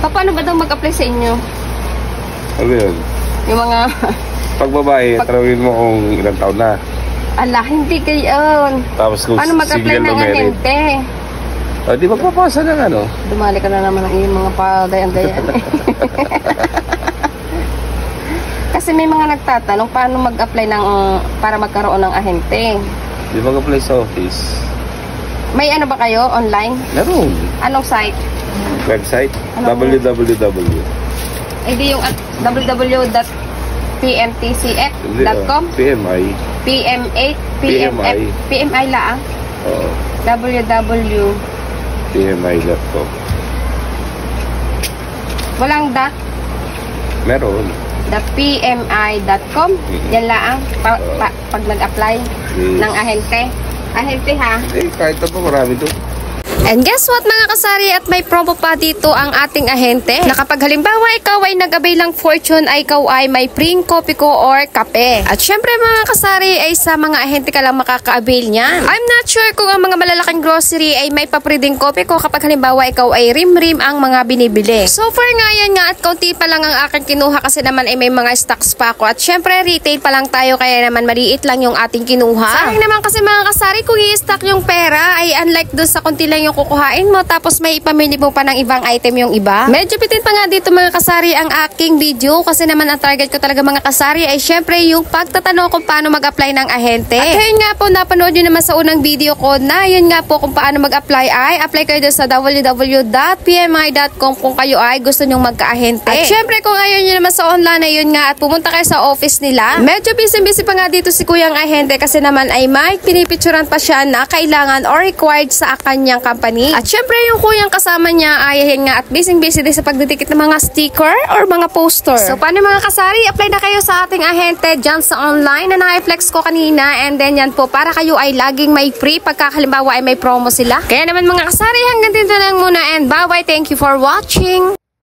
Paano ba daw mag-apply sa inyo? Ano yun? Yung mga... Pag babae, tanongin mo kung ilang taon na. Ala, hindi kayo. Tapos kung Paano mag-apply single ng o married. ahente? O, di magpapasa ng ano? Dumali ka na naman ng iyong mga padayan-dayan. Kasi may mga nagtatanong paano mag-apply ng para magkaroon ng ahente. Di mag-apply sa office. May ano ba kayo online? Meron. Anong site? Website? Ano? www. Hindi yung www.pmtcf.com? PMI. PMI lang? Oo. www. PMI.com. Walang dot? Meron. .pmi.com? Yan lang pag nag-apply ng ahente. Ahente ha? Kahit na po marami doon. And guess what mga kasari, at may promo pa dito ang ating ahente na kapag halimbawa ikaw ay nag-avail ng fortune ay ikaw ay may free kopi ko or kape. At syempre mga kasari ay sa mga ahente ka lang makaka-avail niyan. I'm not sure kung ang mga malalaking grocery ay may papriding kopi ko kapag halimbawa ikaw ay rim-rim ang mga binibili. So far nga yan nga at kaunti pa lang ang aking kinuha kasi naman ay may mga stocks pa ako. At syempre retail pa lang tayo kaya naman maliit lang yung ating kinuha. Sayang naman kasi mga kasari kung i-stock yung pera ay unlike doon sa konti lang yung kukuhain mo tapos may ipamili mo pa ng ibang item yung iba. Medyo pitin pa nga dito mga kasari ang aking video kasi naman ang target ko talaga mga kasari ay syempre yung pagtatanong kung paano mag-apply ng ahente. At yun nga po napanood nyo naman sa unang video ko na yun nga po kung paano mag-apply ay apply kayo doon sa www.pmi.com kung kayo ay gusto nyong magka-ahente. At syempre kung ayaw nyo naman sa online ay yun nga at pumunta kayo sa office nila. Medyo busy pa nga dito si kuyang ahente kasi naman ay may pinipicturan pa siya na kailangan or required sa kanyang company. At syempre yung kuyang kasama niya ay yun nga at busy din sa pagdidikit ng mga sticker or mga poster. So paano mga kasari, apply na kayo sa ating ahente dyan sa online na na-flex ko kanina, and then yan po para kayo ay laging may free pagkakalimbawa ay may promo sila. Kaya naman mga kasari hanggang dito lang muna, and bye bye, thank you for watching.